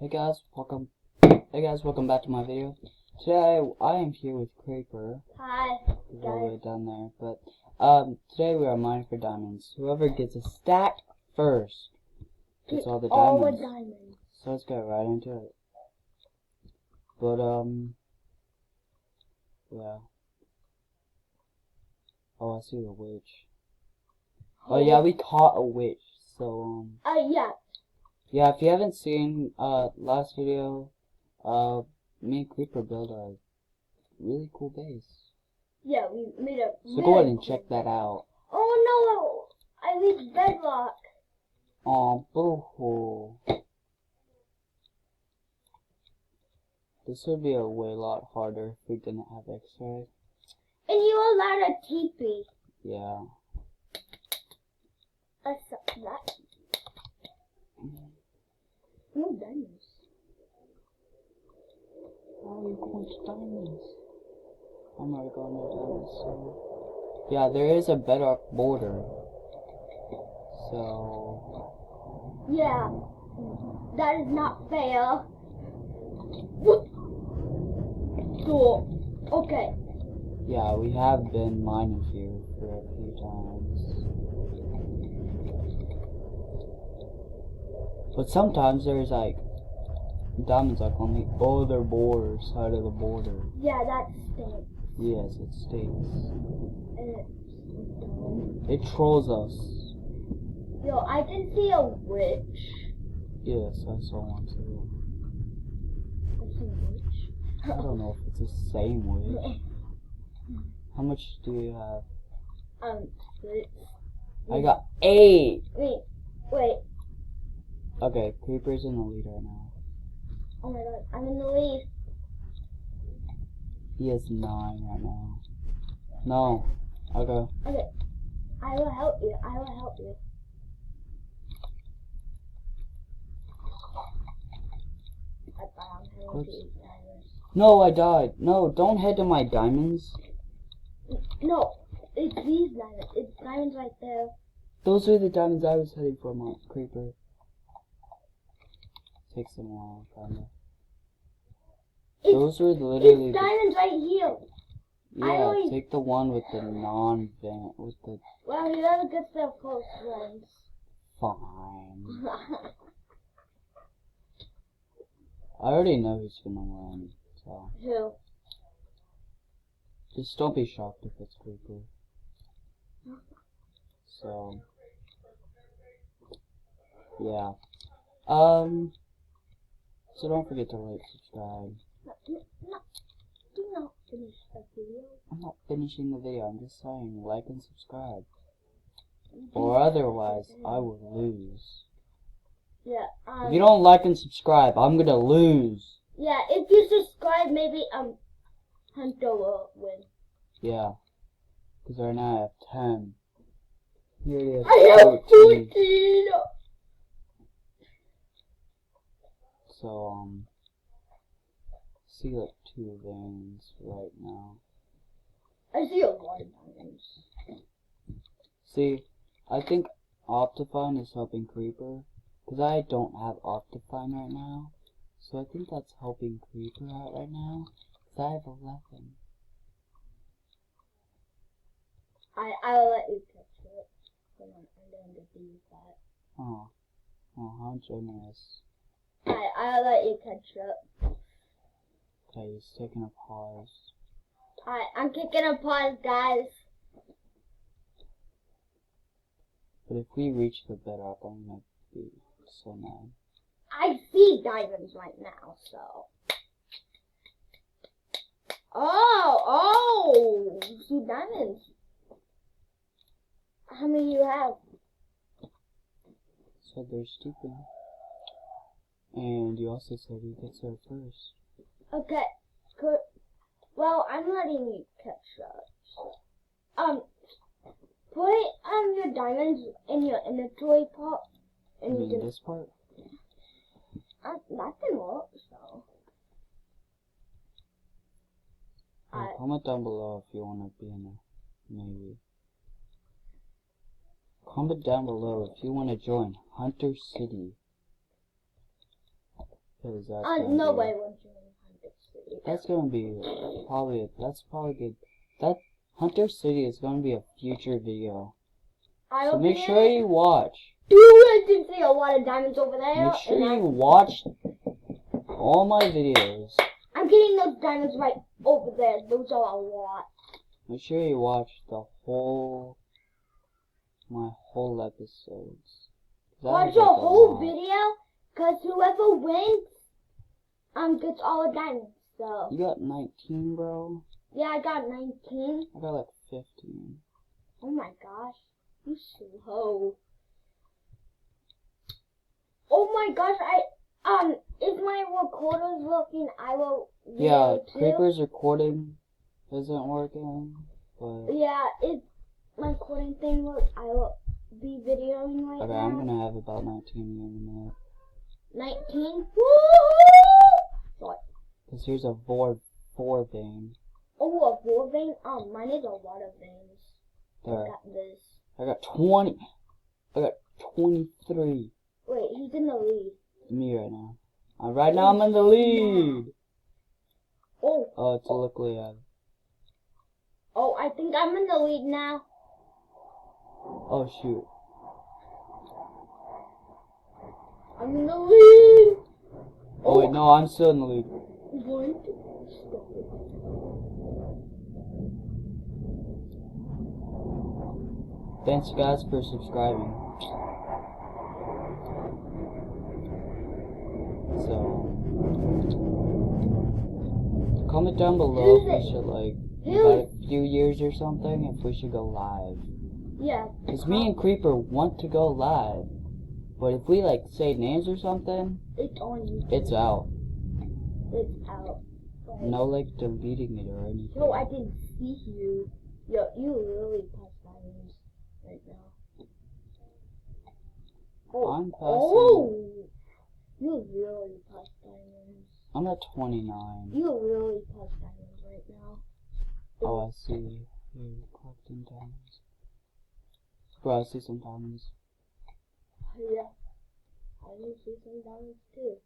Hey guys, welcome back to my video. Today I am here with Creeper. Hi. He's all the way down there. But today we are mining for diamonds. Whoever gets a stack first gets all the diamonds. So let's get right into it. But yeah. Oh, I see a witch. Oh yeah, we caught a witch. So yeah. Yeah, if you haven't seen last video, me and Creeper built a really cool base. Yeah, we made a. So go ahead and check that out. Oh no! I reached bedrock. Oh, boo-hoo. This would be a lot harder if we didn't have X-ray. And you allowed a teepee. Yeah. That. No diamonds. Oh, you're going to diamonds. I'm already going to diamonds, so... Yeah, there is a bedrock border. So... Yeah. That is not fair. What? So, okay. Yeah, we have been mining here for a few times. But sometimes there's like diamonds like on the other side of the border. Yeah, that stinks. Yes, it stinks. And it trolls us. Yo, I can see a witch. Yes, I saw one too. I see a witch. I don't know if it's the same witch. How much do you have? 6. I got 8. Wait. Okay, Creeper's in the lead right now. Oh my god, I'm in the lead. He has 9 right now. No. Okay. Okay. I will help you. I found him. No, I died. No, don't head to my diamonds. No, it's these diamonds. It's diamonds right there. Those are the diamonds I was heading for, my Creeper. Takes them a while, kinda. Those were literally it's diamonds right here. Yeah, take the one with the non-vent, with the... Well, he never gets their close ones. Fine. I already know who's gonna win, so... Who? Just don't be shocked if it's Creeper. So... yeah. So don't forget to like, subscribe. No, do not finish the video. I'm not finishing the video, I'm just saying like and subscribe. Or otherwise, I will lose. Yeah, if you don't like and subscribe, I'm gonna lose. Yeah, if you subscribe, maybe, Hunter will win. Yeah. Because right now I have 10. Here it is. I have 14! So, see like 2 veins right now. I see a lot of diamonds. See, I think Optifine is helping Creeper. Because I don't have Optifine right now. So I think that's helping Creeper out right now. Because I have 11. I'll let you catch it. I'm going to use that. Oh, how generous. I'll let you catch up. Okay, he's taking a pause. I'm taking a pause, guys. But if we reach the bedrock, I'm gonna be so mad. I see diamonds right now, so. Oh, you see diamonds. How many you have? So they're stupid. And you also said he gets there first. Okay, good. Well, I'm letting you catch up. Put your diamonds in your inventory pot. And you mean this part? That can work, so. Comment down below if you want to be in a maybe. Comment down below if you want to join Hunter City. Because that's gonna nobody be, would join Hunter City. that's gonna be probably good. That Hunter City is gonna be a future video. So make sure you watch. Dude, I did see a lot of diamonds over there. Make sure you watch all my videos. I'm getting those diamonds right over there. Those are a lot. Make sure you watch my whole episodes. Watch the whole video, cause whoever wins, gets all the diamonds. So. You got 19, bro? Yeah, I got 19. I got like 15. Oh my gosh, you slow. Oh my gosh, if my recorder's working, I will. Yeah, Creeper's recording isn't working, but. Yeah, if my recording thing works, I will be videoing right Okay, now. I'm gonna have about 19 here in a minute. 19? Woohoo! What? Cause here's a 4 vein. Oh, a 4 vein? Mine is a lot of veins. There. I got this. I got 20. I got 23. Wait, who's in the lead? Me right now. Right now I'm in the lead. Oh. Oh, it's luckily Oh, I think I'm in the lead now. Oh shoot. I'm in the lead. Oh wait, no, I'm still in the lead. What? Stop it. Thanks guys for subscribing. So comment down below if we should like in about a few years or something if we should go live. Yeah. Cause me and Creeper want to go live. But if we like say names or something, It's on YouTube. it's out. It's out. No like deleting it or anything. Yo, I didn't see you. Yo, you really passed diamonds right now. Oh, I'm passing. Oh! You really passed diamonds. I'm at 29. You really passed diamonds right now. Oh, I see. You're collecting diamonds. Bro, I see some diamonds. Yeah. I didn't see some diamonds too.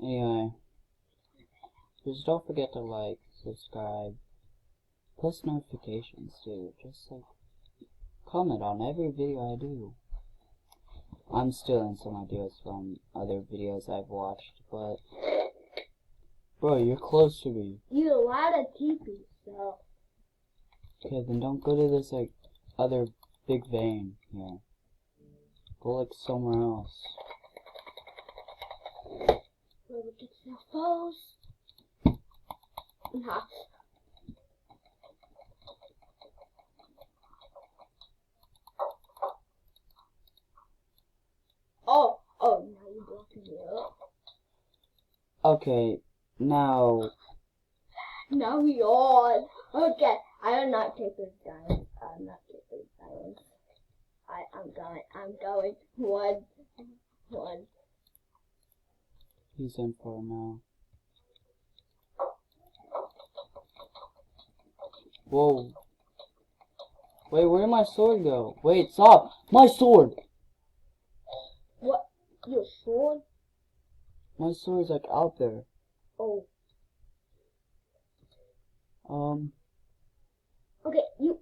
Anyway, just don't forget to like, subscribe, plus notifications too. Just like, comment on every video I do. I'm stealing some ideas from other videos I've watched, but bro, you're close to me. You're allowed to TP, so. Okay, then don't go to this like other big vein here. Go like somewhere else. Whoever gets their foes. Nah. Oh, now you're blocking me up. Okay, now. Now we on. Okay, I will not take this diamond. I'm not taking this diamond. I'm going. One. He's in for it now. Whoa. Wait, where did my sword go? Wait, stop! My sword! What? Your sword? My sword's like out there. Oh. Okay, you.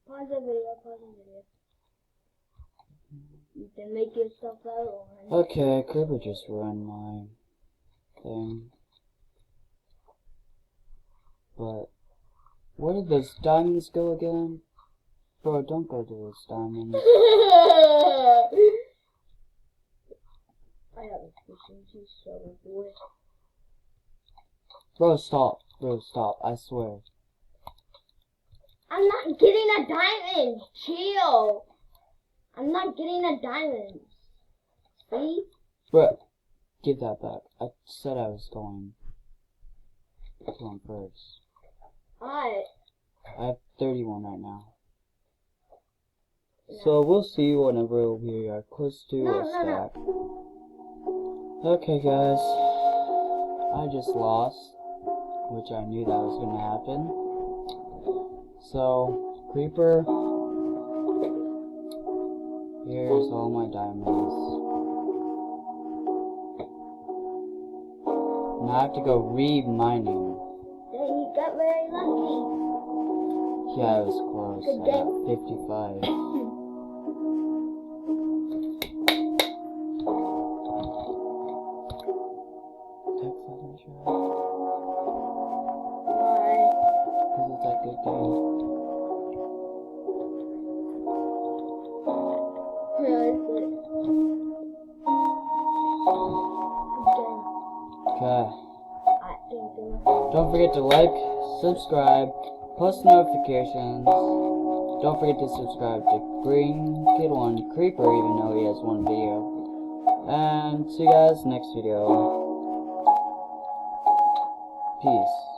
Pause the video. You can make yourself out on. Okay, I could have just run my thing. But, where did those diamonds go again? Bro, don't go to those diamonds. I have a efficiency, so boy. Bro, stop. Bro, stop. I swear. I'm not getting a diamond. Chill. I'm not getting a diamond. See? Bro, give that back. I said I was going first. Alright. I have 31 right now. Yeah. So we'll see whenever we are close to a stack. Okay guys, I just lost. which I knew that was gonna happen. So, creeper, here's all my diamonds. Now I have to go re-mining. Then you got very lucky. Yeah, it was close. Good I game. got 55. Text doesn't show. Why? Because it's a good game. Really good. Again. Okay. I think Don't forget to like, subscribe, post notifications. Don't forget to subscribe to Green Kid 1 Creeper, even though he has one video. And see you guys next video. Peace.